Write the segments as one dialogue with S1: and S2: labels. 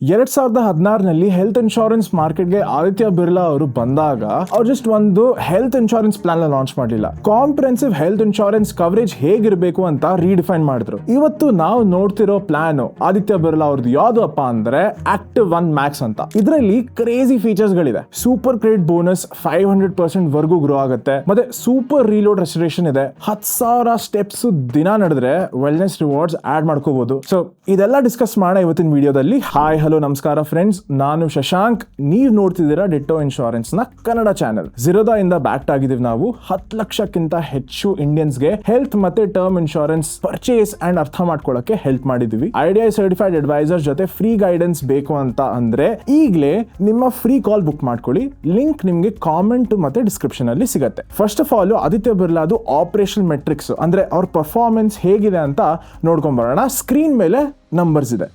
S1: 2016ನಲ್ಲಿ health insurance ಮಾರ್ಕೆಟ್ಗೆ ಆದಿತ್ಯ ಬಿರ್ಲಾ ಅವರು ಬಂದಾಗ ಅವ್ರು ಜಸ್ಟ್ ಒಂದು ಹೆಲ್ತ್ ಇನ್ಶೂರೆನ್ಸ್ ಪ್ಲಾನ್ ಲಾಂಚ್ ಮಾಡಲಿಲ್ಲ. ಕಾಂಪ್ರಿಹೆನ್ಸಿವ್ ಹೆಲ್ತ್ ಇನ್ಶೂರೆನ್ಸ್ ಕವರೇಜ್ ಹೇಗಿರಬೇಕು ಅಂತ ರೀಡಿಫೈನ್ ಮಾಡಿದ್ರು. ಇವತ್ತು ನಾವು ನೋಡ್ತಿರೋ ಪ್ಲಾನ್ ಆದಿತ್ಯ ಬಿರ್ಲಾ ಅವ್ರದ್ದು ಯಾವ್ದು ಅಪ್ಪ ಅಂದ್ರೆ ಆಕ್ಟಿವ್ 1 ಮ್ಯಾಕ್ಸ್ ಅಂತ. ಇದರಲ್ಲಿ ಕ್ರೇಜಿ ಫೀಚರ್ಸ್ ಗಳಿದೆ. ಸೂಪರ್ ಕ್ರೆಡಿಟ್ ಬೋನಸ್ 500% ವರ್ಗೂ ಗ್ರೋ ಆಗುತ್ತೆ. ಮತ್ತೆ ಸೂಪರ್ ರೀಲೋಡ್ ರೆಸ್ಟೋರೇಷನ್ ಇದೆ. 10,000 ಸ್ಟೆಪ್ಸ್ ದಿನ ನಡೆದ್ರೆ ವೆಲ್ನೆಸ್ ರಿವಾರ್ಡ್ಸ್ ಆಡ್ ಮಾಡ್ಕೋಬಹುದು. ಸೊ ಇದೆಲ್ಲ ಡಿಸ್ಕಸ್ ಮಾಡೋಣ ಇವತ್ತಿನ ವಿಡಿಯೋದಲ್ಲಿ. ಹಾಯ್ ಹಲೋ ನಮಸ್ಕಾರ ಫ್ರೆಂಡ್ಸ್, ನಾನು ಶಶಾಂಕ್. ನೀವು ನೋಡ್ತಿದ್ದೀರಾ ಡಿಟ್ಟೋ ಇನ್ಶೂರೆನ್ಸ್ ನ ಕನ್ನಡ ಚಾನೆಲ್. ಜಿರೋದಾ ಇಂದ ಬ್ಯಾಕ್ಟ್ ಆಗಿದ್ದೀವಿ ನಾವು. 10 ಲಕ್ಷಕ್ಕಿಂತ ಹೆಚ್ಚು ಇಂಡಿಯನ್ಸ್ಗೆ ಹೆಲ್ತ್ ಮತ್ತೆ ಟರ್ಮ್ ಇನ್ಶೂರೆನ್ಸ್ ಪರ್ಚೇಸ್ ಅಂಡ್ ಅರ್ಥ ಮಾಡ್ಕೊಳ್ಳಕ್ಕೆ ಹೆಲ್ಪ್ ಮಾಡಿದೀವಿ. ಐಡಿಐ ಸರ್ಟಿಫೈಡ್ ಅಡ್ವೈಸರ್ ಜೊತೆ ಫ್ರೀ ಗೈಡೆನ್ಸ್ ಬೇಕು ಅಂತ ಅಂದ್ರೆ ಈಗಲೇ ನಿಮ್ಮ ಫ್ರೀ ಕಾಲ್ ಬುಕ್ ಮಾಡ್ಕೊಳ್ಳಿ. ಲಿಂಕ್ ನಿಮ್ಗೆ ಕಾಮೆಂಟ್ ಮತ್ತೆ ಡಿಸ್ಕ್ರಿಪ್ಷನ್ ಅಲ್ಲಿ ಸಿಗುತ್ತೆ. ಫಸ್ಟ್ ಆಫ್ ಆಲ್ ಆದಿತ್ಯ ಬಿರ್ಲಾದು ಆಪರೇಷನ್ ಮೆಟ್ರಿಕ್ಸ್ ಅಂದ್ರೆ ಅವ್ರ ಪರ್ಫಾರ್ಮೆನ್ಸ್ ಹೇಗಿದೆ ಅಂತ ನೋಡ್ಕೊಂಡ್ ಬರೋಣ. ಸ್ಕ್ರೀನ್ ಮೇಲೆ ನಂಬರ್ಸ್ ಇದೆ.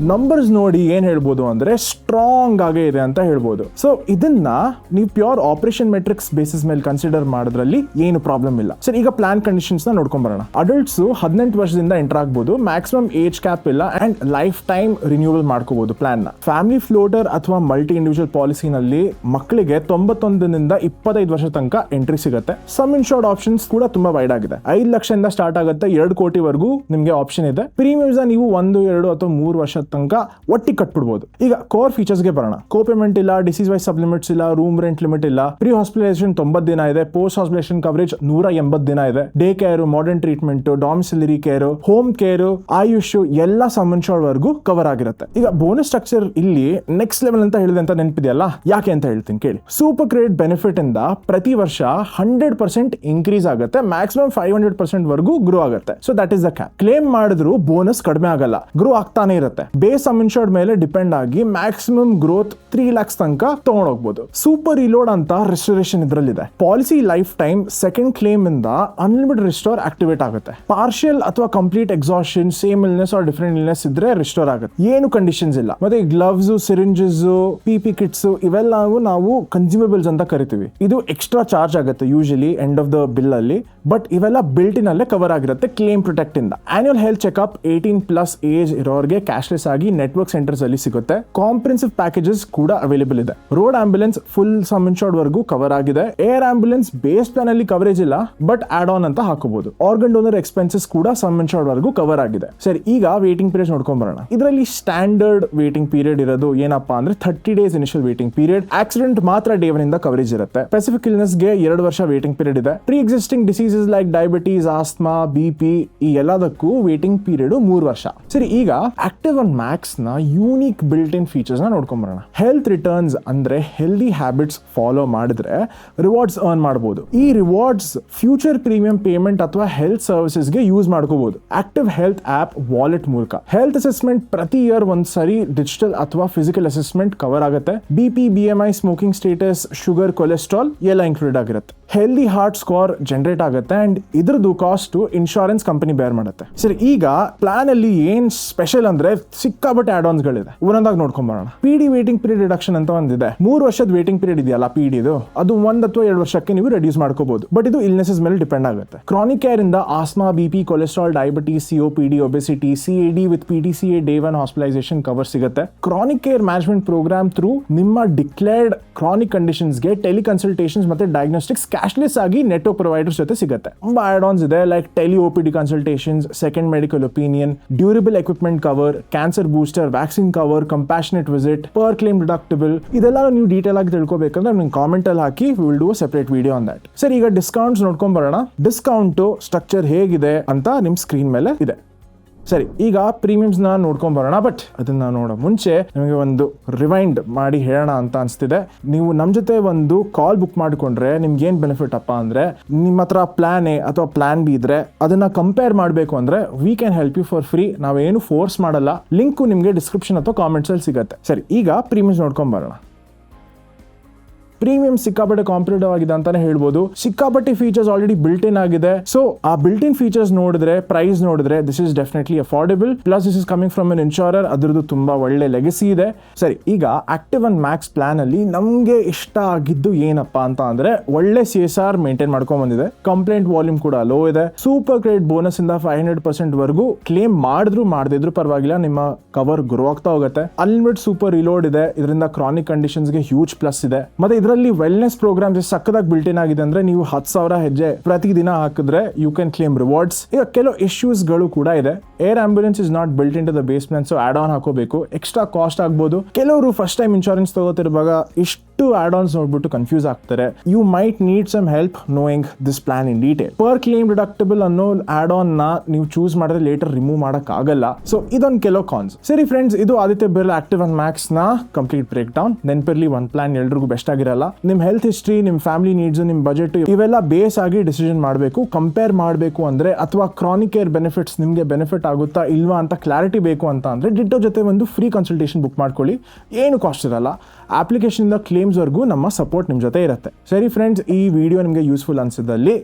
S1: ನಂಬರ್ಸ್ ನೋಡಿ ಏನ್ ಹೇಳ್ಬೋದು ಅಂದ್ರೆ ಸ್ಟ್ರಾಂಗ್ ಆಗೇ ಇದೆ ಅಂತ ಹೇಳ್ಬೋದು. ಸೊ ಇದನ್ನ ನೀವು ಪ್ಯೂರ್ ಆಪರೇಷನ್ ಮೆಟ್ರಿಕ್ಸ್ ಬೇಸಿಸ್ ಮೇಲೆ ಕನ್ಸಿಡರ್ ಮಾಡೋದ್ರಲ್ಲಿ ಏನು ಪ್ರಾಬ್ಲಮ್ ಇಲ್ಲ. ಸರ್, ಈಗ ಪ್ಲಾನ್ ಕಂಡೀಷನ್ಸ್ ನ ನೋಡ್ಕೊಂಡ್ ಬರೋಣ. ಅಡಲ್ಟ್ಸ್ 18 ವರ್ಷದಿಂದ ಎಂಟರ್ ಆಗ್ಬೋದು. ಮ್ಯಾಕ್ಸಿಮಮ್ ಏಜ್ ಕ್ಯಾಪ್ ಇಲ್ಲ ಅಂಡ್ ಲೈಫ್ ಟೈಮ್ ರಿನ್ಯೂವಲ್ ಮಾಡ್ಕೋಬಹುದು ಪ್ಲಾನ್ ನ. ಫ್ಯಾಮಿಲಿ ಫ್ಲೋಟರ್ ಅಥವಾ ಮಲ್ಟಿ ಇಂಡಿವಿಜುವಲ್ ಪಾಲಿಸಿನಲ್ಲಿ ಮಕ್ಕಳಿಗೆ 91ರಿಂದ 25 ವರ್ಷ ತನಕ ಎಂಟ್ರಿ ಸಿಗುತ್ತೆ. ಸಮ್ ಇನ್ಶೂರ್ಡ್ ಆಪ್ಷನ್ಸ್ ಕೂಡ ತುಂಬಾ ವೈಡ್ ಆಗಿದೆ. 5 ಲಕ್ಷದಿಂದ ಸ್ಟಾರ್ಟ್ ಆಗುತ್ತೆ. 2 ಕೋಟಿವರೆಗೂ ನಿಮಗೆ ಆಪ್ಷನ್ ಇದೆ. ಪ್ರೀಮಿಯಮ್ಸ್ ನೀವು 1, 2 ಅಥವಾ 3 ವರ್ಷ ತನಕ ಒಟ್ಟಿ ಕಟ್ಬಿಡ್ಬೋದು. ಈಗ ಕೋರ್ ಫೀಚರ್ಸ್ ಗೆ ಬರೋಣ. ಕೋ ಪೇಮೆಂಟ್ ಇಲ್ಲ, ಡಿಸೀಸ್ ವೈಸ್ ಸಬ್ಲಿಮಿಟ್ಸ್ ಇಲ್ಲ, ರೂಮ್ ರೆಂಟ್ ಲಿಮಿಟ್ ಇಲ್ಲ, ಪ್ರೀ ಹಾಸ್ಪಿಟಲೈಸೇಷನ್ 90 ದಿನ ಇದೆ, ಪೋಸ್ಟ್ ಹಾಸ್ಪಿಟಲೈಸೇಷನ್ ಕವರೇಜ್ 180 ದಿನ ಇದೆ, day care, modern treatment, domiciliary care, home care, AYUSH ಎಲ್ಲ ಸಮ್ ಇನ್ಶೂರ್ಡ್ ವರ್ಗೂ ಕವರ್ ಆಗಿರುತ್ತೆ. ಈಗ ಬೋನಸ್ ಸ್ಟ್ರಕ್ಚರ್ ಇಲ್ಲಿ ನೆಕ್ಸ್ಟ್ ಲೆವೆಲ್ ಅಂತ ಹೇಳಿದೆ ಅಂತ ನೆನಪಿದೆಯಲ್ಲ, ಯಾಕೆ ಅಂತ ಹೇಳ್ತೀನಿ ಕೇಳಿ. ಸೂಪರ್ ಕ್ರೆಡಿಟ್ ಬೆನಿಫಿಟ್ ಇಂದ ಪ್ರತಿ ವರ್ಷ 100% ಇನ್ಕ್ರೀಸ್ ಆಗುತ್ತೆ. ಮ್ಯಾಕ್ಸಿಮಮ್ 500% ವರ್ಗೂ ಗ್ರೋ ಆಗುತ್ತೆ. So that is the cap. Claim ಮಾಡಿದ್ರು ಬೋನಸ್ ಕಡಿಮೆ ಆಗಲ್ಲ, ಗ್ರೋ ಆಗ್ತಾನೆ ಇರುತ್ತೆ. ಬೇಸ್ ಸಮ್ ಇನ್ಶೂರ್ಡ್ ಮೇಲೆ ಡಿಪೆಂಡ್ ಆಗಿ ಮ್ಯಾಕ್ಸಿಮಮ್ ಗ್ರೋತ್ 3 lakhs ತನಕ ತಗೊಂಡ್ ಹೋಗ್ಬೋದು. ಸೂಪರ್ ರಿಲೋಡ್ ಅಂತ ರೆಸ್ಟೋರೇಷನ್ ಇದರಲ್ಲಿದೆ. Policy life time second claim ಇಂದ ಅನ್ಲಿಮಿಟೆಡ್ ರಿಸ್ಟೋರ್ ಆಕ್ಟಿವೇಟ್ ಆಗುತ್ತೆ. ಪಾರ್ಷಿಯಲ್ ಅಥವಾ complete exhaustion, same illness are different illness ಇದ್ರೆ ರಿಸ್ಟೋರ್ ಆಗುತ್ತೆ. ಏನು ಕಂಡೀಷನ್ಸ್ ಇಲ್ಲ. ಮತ್ತೆ ಗ್ಲವ್ಸ್, ಸಿರಿಂಜಸ್, PP ಕಿಟ್ಸ್ ಇವೆಲ್ಲವೂ ನಾವು ಕನ್ಸ್ಯೂಮಬಲ್ಸ್ ಅಂತ ಕರಿತೀವಿ. ಇದು ಎಕ್ಸ್ಟ್ರಾ ಚಾರ್ಜ್ ಆಗುತ್ತೆ usually end of the bill ಅಲ್ಲಿ. ಬಟ್ ಇವೆಲ್ಲ ಬಿಲ್ಟ್ ಇನ್ ಅಲ್ಲೇ ಕವರ್ ಆಗಿರುತ್ತೆ ಕ್ಲೇಮ್ ಪ್ರೊಟೆಕ್ಟ್ ಇಂದ. ಆನ್ಯುವಲ್ ಹೆಲ್ತ್ ಚೆಕ್ಅಪ್ 18+ ಏಜ್ ಇರೋರಿಗೆ ಕ್ಯಾಶ್ಲೆಸ್ ಆಗಿ ನೆಟ್ವರ್ಕ್ ಸೆಂಟರ್ಸ್ ಅಲ್ಲಿ ಸಿಗುತ್ತೆ. ಕಾಂಪ್ರಿಹೆನ್ಸಿವ್ ಪ್ಯಾಕೇಜಸ್ ಕೂಡ ಅವೈಲೇಬಲ್ ಇದೆ. Road ambulance full sum insured ವರ್ಗೂ ಕವರ್ ಆಗಿದೆ. ಏರ್ ಆಂಬ್ಯುಲೆನ್ಸ್ ಬೇಸ್ ಪ್ಲಾನ್ ಅಲ್ಲಿ ಕವರೇಜ್ ಇಲ್ಲ, ಬಟ್ ಆಡ್ ಆನ್ ಅಂತ ಹಾಕಬಹುದು. ಆರ್ಗನ್ ಡೋನರ್ ಎಕ್ಸ್ಪೆನ್ಸಸ್ ಕೂಡ ಸಮ್ ಇನ್ಶೂರ್ಡ್ ವರ್ಗೂ ಕವರ್ ಆಗಿದೆ. ಸರಿ, ಈಗ ವೇಟಿಂಗ್ ಪೀರಿಯಡ್ ನೋಡ್ಕೊಂಡ್ ಬರೋಣ. ಇದರಲ್ಲಿ ಸ್ಟ್ಯಾಂಡರ್ಡ್ ವೇಟಿಂಗ್ ಪೀರಿಯಡ್ ಇರೋದು ಏನಪ್ಪಾ ಅಂದ್ರೆ 30 days initial waiting period. Accident ಮಾತ್ರ ಡೇ 1 ಇಂದ ಕವರೇಜ್ ಇರುತ್ತೆ. ಸ್ಪೆಸಿಫಿಕ್ ಇಲ್ನೆಸ್ ಗೆ 2 ವರ್ಷ ವೇಟಿಂಗ್ ಪೀರಿಯಡ್ ಇದೆ. Pre existing diseases like diabetes, asthma, BP ಈ ಎಲ್ಲದಕ್ಕೂ ವೇಟಿಂಗ್ ಪೀರಿಯಡ್ 3 ವರ್ಷ. ಸರಿ, ಈಗ ಆಕ್ಟಿವ್ 1 ಮ್ಯಾಕ್ಸ್ ನ ಯೂನಿಕ್ ಬಿಲ್ಟ್ ಇನ್ ಫೀಚರ್ಸ್ ನ ನೋಡ್ಕೊಂಡ್ ಬರೋಣ. ಹೆಲ್ತ್ ರಿಟರ್ನ್ಸ್ ಅಂದ್ರೆ ಹೆಲ್ದಿ ಹ್ಯಾಬಿಟ್ಸ್ ಫಾಲೋ ಮಾಡಿದ್ರೆ ರಿವಾರ್ಡ್ಸ್ ಅರ್ನ್ ಮಾಡಬಹುದು. ಈ ರಿವಾರ್ಡ್ಸ್ ಫ್ಯೂಚರ್ ಪ್ರೀಮಿಯಂ ಪೇಮೆಂಟ್ ಅಥವಾ ಹೆಲ್ತ್ ಸರ್ವಿಸಸ್ ಗೆ ಯೂಸ್ ಮಾಡ್ಕೋಬಹುದು. ಆಕ್ಟಿವ್ ಹೆಲ್ತ್ ಆಪ್ ವಾಲೆಟ್ ಮೂಲಕ ಹೆಲ್ತ್ ಅಸೆಸ್ಮೆಂಟ್ ಪ್ರತಿ ಇಯರ್ ಒಂದ್ಸರಿ ಡಿಜಿಟಲ್ ಅಥವಾ ಫಿಸಿಕಲ್ ಅಸೆಸ್ಮೆಂಟ್ ಕವರ್ ಆಗುತ್ತೆ. BP, BMI, smoking status, sugar, cholesterol ಎಲ್ಲ ಇನ್ಕ್ಲೂಡ್ ಆಗಿರುತ್ತೆ. ಹೆಲ್ದಿ ಹಾರ್ಟ್ ಸ್ಕೋರ್ ಜನರೇಟ್ ಆಗುತ್ತೆ ಅಂಡ್ ಇದ್ರದ್ದು ಕಾಸ್ಟ್ ಇನ್ಶೂರೆನ್ಸ್ ಕಂಪನಿ ಬೇರ್ ಮಾಡುತ್ತೆ. ಸರಿ, ಈಗ ಪ್ಲಾನ್ ಅಲ್ಲಿ ಏನ್ ಸ್ಪೆಷಲ್ ಅಂದ್ರೆ ಸಿಕ್ಕಾಬಟ್ಟೆ ಆಡ್ ಆನ್ಸ್ ಗಳಿದೆ. ಒಂದೊಂದಾಗಿ ನೋಡ್ಕೊಂಡ್ ಬರೋಣ. PD ವೇಟಿಂಗ್ ಪೀರಿಯಡ್ ರಿಡಕ್ಷನ್ ಅಂತ ಒಂದಿದೆ. 3 ವರ್ಷದ ವೇಟಿಂಗ್ ಪೀರಿಯಡ್ ಇದೆಯಲ್ಲ PD ಅದು 1 ಅಥವಾ 2 ವರ್ಷಕ್ಕೆ ನೀವು ರೆಡ್ಯೂಸ್ ಮಾಡ್ಕೋಬಹುದು. ಬಟ್ ಇದು ಇಲ್ನೆಸಸ್ ಮೇಲೆ ಡಿಪೆಂಡ್ ಆಗುತ್ತೆ. ಕ್ರಾನಿಕ್ ಕೇರ್ ಇಂದ asthma, BP, cholesterol, diabetes, COPD, obesity, CAD with PDCA day 1 hospitalisation cover ಸಿಗುತ್ತೆ. Chronic care management programme through ನಿಮ್ಮ ಡಿಕ್ಲೇರ್ಡ್ ಕ್ರಾನಿಕ್ ಕಂಡೀಷನ್ಸ್ ಗೆ ಟೆಲಿ ಕನ್ಸಲ್ಟೇಷನ್ಸ್ ಮತ್ತೆ ಡಯಾಗ್ನೋಸ್ಟಿಕ್ಸ್ ಕ್ಯಾಶ್ಲೆಸ್ ಆಗಿ ನೆಟ್ವರ್ಕ್ ಪ್ರೊವೈಡರ್ಸ್ ಜೊತೆ ಸಿಗುತ್ತೆ. ತುಂಬಾ ಆಡ್ ಆನ್ಸ್ ಇದೆ like tele OPD consultations, second medical opinion, durable equipment cover, cancer booster, vaccine cover, compassionate visit, per claim deductible. ಇದೆಲ್ಲ ನೀವು ಡೀಟೇಲ್ ಆಗಿ ತಿಳ್ಕೊಬೇಕಂದ್ರೆ ನಿಮ್ಗೆ ಕಾಮೆಂಟ್ ಅಲ್ಲಿ ಹಾಕಿ, we will do a separate video on that. Sir, ಈಗ discounts ನೋಡ್ಕೊಂಡ್ ಬರೋಣ. ಡಿಸ್ಕೌಂಟ್ ಸ್ಟ್ರಕ್ಚರ್ ಹೇಗಿದೆ ಅಂತ ನಿಮ್ ಸ್ಕ್ರೀನ್ ಮೇಲೆ ಇದೆ. ಸರಿ, ಈಗ ಪ್ರೀಮಿಯಮ್ಸ್ ನ ನೋಡ್ಕೊಂಡ್ ಬರೋಣ. ಬಟ್ ಅದನ್ನ ನೋಡೋ ಮುಂಚೆ ನಿಮಗೆ ಒಂದು ರಿವೈಂಡ್ ಮಾಡಿ ಹೇಳೋಣ ಅಂತ ಅನ್ಸ್ತಿದೆ. ನೀವು ನಮ್ ಜೊತೆ ಒಂದು ಕಾಲ್ ಬುಕ್ ಮಾಡ್ಕೊಂಡ್ರೆ ನಿಮ್ಗೆ ಏನ್ ಬೆನಿಫಿಟ್ ಅಪ್ಪ ಅಂದ್ರೆ, ನಿಮ್ಮ ಹತ್ರ ಪ್ಲಾನ್ ಎ ಅಥವಾ ಪ್ಲಾನ್ ಬಿ ಇದ್ರೆ ಅದನ್ನ ಕಂಪೇರ್ ಮಾಡಬೇಕು ಅಂದ್ರೆ we can help you for free. ನಾವೇನು ಫೋರ್ಸ್ ಮಾಡಲ್ಲ. ಲಿಂಕ್ ನಿಮ್ಗೆ ಡಿಸ್ಕ್ರಿಪ್ಷನ್ ಅಥವಾ ಕಾಮೆಂಟ್ಸ್ ಅಲ್ಲಿ ಸಿಗುತ್ತೆ. ಸರಿ, ಈಗ ಪ್ರೀಮಿಯಮ್ಸ್ ನೋಡ್ಕೊಂಡ್ ಬರೋಣ. ಪ್ರೀಮಿಯಂ ಸಿಕ್ಕಾಪಟ್ಟೆ ಕಾಂಪಿಟೇಟಿವ್ ಆಗಿದೆ ಅಂತಾನೆ ಹೇಳ್ಬೋದು. ಸಿಕ್ಕಾಪಟ್ಟೆ ಫೀಚರ್ಸ್ ಆಲ್ರೆಡಿ ಬಿಲ್ಟ್ ಇನ್ ಆಗಿದೆ. ಸೊ ಆ ಬಿಲ್ಟ್ ಇನ್ ಫೀಚರ್ಸ್ ನೋಡಿದ್ರೆ, ಪ್ರೈಸ್ ನೋಡಿದ್ರೆ this is definitely affordable. Plus this is coming from an insurer. ಅದರದ್ದು ತುಂಬಾ ಒಳ್ಳೆ ಲೆಗಸಿ ಇದೆ. ಸರಿ, ಈಗ ಆಕ್ಟಿವ್ ಒನ್ ಮ್ಯಾಕ್ಸ್ ಪ್ಲಾನ್ ಅಲ್ಲಿ ನಮ್ಗೆ ಇಷ್ಟ ಆಗಿದ್ದು ಏನಪ್ಪಾ ಅಂತ ಅಂದ್ರೆ ಒಳ್ಳೆ CSR ಮೇಂಟೈನ್ ಮಾಡ್ಕೊಂಡ್ ಬಂದಿದೆ. ಕಂಪ್ಲೇಂಟ್ ವಾಲ್ಯೂಮ್ ಕೂಡ ಲೋ ಇದೆ. ಸೂಪರ್ ಕ್ರೆಡಿಟ್ ಬೋನಸ್ ಇಂದ 500% ವರೆಗೂ ಕ್ಲೇಮ್ ಮಾಡದಿದ್ರು ಪರವಾಗಿಲ್ಲ, ನಿಮ್ಮ ಕವರ್ ಗ್ರೋ ಆಗ್ತಾ ಹೋಗುತ್ತೆ. ಅನ್ಲಿಮಿಟೆಡ್ ಸೂಪರ್ ರಿಲೋಡ್ ಇದೆ. ಇದರಿಂದ ಕ್ರಾನಿಕ್ ಕಂಡೀಷನ್ಸ್ ಗೆ ಹ್ಯೂಜ್ ಪ್ಲಸ್ ಇದೆ. ಮತ್ತೆ ಇದರಲ್ಲಿ ವೆಲ್ನೆಸ್ ಪ್ರೋಗ್ರಾಮ್ಸ್ ಸಕ್ಕದಾಗಿ ಬಿಲ್ಟ್ ಇನ್ ಆಗಿದೆ. ಅಂದ್ರೆ ನೀವು 10,000 ಹೆಜ್ಜೆ ಪ್ರತಿದಿನ ಹಾಕಿದ್ರೆ ಯು ಕ್ಯಾನ್ ಕ್ಲೇಮ್ ರಿವಾರ್ಡ್ಸ್. ಈಗ ಕೆಲವು ಇಶ್ಯೂಸ್ ಗಳು ಕೂಡ ಇದೆ. Air ambulance is not built into the base plan, so add on ಹಾಕೋಬೇಕು. ಎಕ್ಸ್ಟ್ರಾ ಕಾಸ್ಟ್ ಆಗ್ಬೋದು. ಕೆಲವರು ಫಸ್ಟ್ ಟೈಮ್ ಇನ್ಶೂರೆನ್ಸ್ ತಗೋತಿರುವಾಗ ಇಷ್ಟು ಆಡ್ ಆನ್ಸ್ ನೋಡ್ಬಿಟ್ಟು ಕನ್ಫ್ಯೂಸ್ ಆಗ್ತಾರೆ. You might need some help knowing this plan in detail. Per claim deductible ಅನ್ನೋ add on ನ ನೀವು ಚೂಸ್ ಮಾಡಿದ್ರೆ ಲೇಟರ್ ರಿಮೂವ್ ಮಾಡಕ್ ಆಗಲ್ಲ. ಸೊ ಇದೊಂದು ಕೆಲವು ಕಾನ್ಸ್. ಸರಿ ಫ್ರೆಂಡ್ಸ್, ಇದು Aditya Birla active one Max ನ ಕಂಪ್ಲೀಟ್ ಬ್ರೇಕ್ ಡೌನ್. ನೆನಪಿರ್ಲಿ, ಒಂದ್ ಪ್ಲಾನ್ ಎಲ್ರಿಗೂ ಬೆಸ್ಟ್ ಆಗಿರಲ್ಲ. ನಿಮ್ ಹೆಲ್ತ್ ಹಿಸ್ಟ್ರಿ, ನಿಮ್ ಫ್ಯಾಮಿಲಿ ನೀಡ್ಸ್, ನಿಮ್ ಬಜೆಟ್ ಇವೆಲ್ಲ ಬೇಸ್ ಆಗಿ ಡಿಸಿಷನ್ ಮಾಡಬೇಕು. ಕಂಪೇರ್ ಮಾಡಬೇಕು ಅಂದ್ರೆ, ಅಥವಾ ಕ್ರಾನಿಕ್ ಕೇರ್ ಬೆನಿಫಿಟ್ಸ್ ನಿಮ್ಗೆ ಬೆನಿಫಿಟ್ ಆಗುತ್ತಾ ಇಲ್ವಾ ಅಂತ ಕ್ಲಾರಿಟಿ ಬೇಕು ಅಂತ ಅಂದ್ರೆ ಡಿಟ್ಟೋ ಜೊತೆ ಒಂದು ಫ್ರೀ ಕನ್ಸಲ್ಟೇಷನ್ ಬುಕ್ ಮಾಡ್ಕೊಳ್ಳಿ. ಏನು ಕಾಸ್ಟ್ ಇರಲ್ಲ. ಅಪ್ಲಿಕೇಶನ್ ಇಂದ ಕ್ಲೇಮ್ಸ್ ವರ್ಗೂ ನಮ್ಮ ಸಪೋರ್ಟ್ ನಿಮ್ ಜೊತೆ ಇರುತ್ತೆ. ಸರಿ ಫ್ರೆಂಡ್ಸ್, ಈ ವಿಡಿಯೋ ನಿಮಗೆ ಯೂಸ್ಫುಲ್ ಅನ್ಸಿದಲ್ಲಿ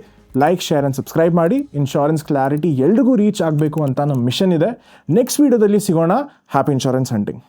S1: ಲೈಕ್, ಶೇರ್ ಅಂಡ್ ಸಬ್ಸ್ಕ್ರೈಬ್ ಮಾಡಿ. ಇನ್ಶೂರೆನ್ಸ್ ಕ್ಲಾರಿಟಿ ಎಲ್ರಿಗೂ ರೀಚ್ ಆಗಬೇಕು ಅಂತ ನಮ್ಮ ಮಿಷನ್ ಇದೆ. ನೆಕ್ಸ್ಟ್ ವಿಡಿಯೋದಲ್ಲಿ ಸಿಗೋಣ. Happy insurance hunting.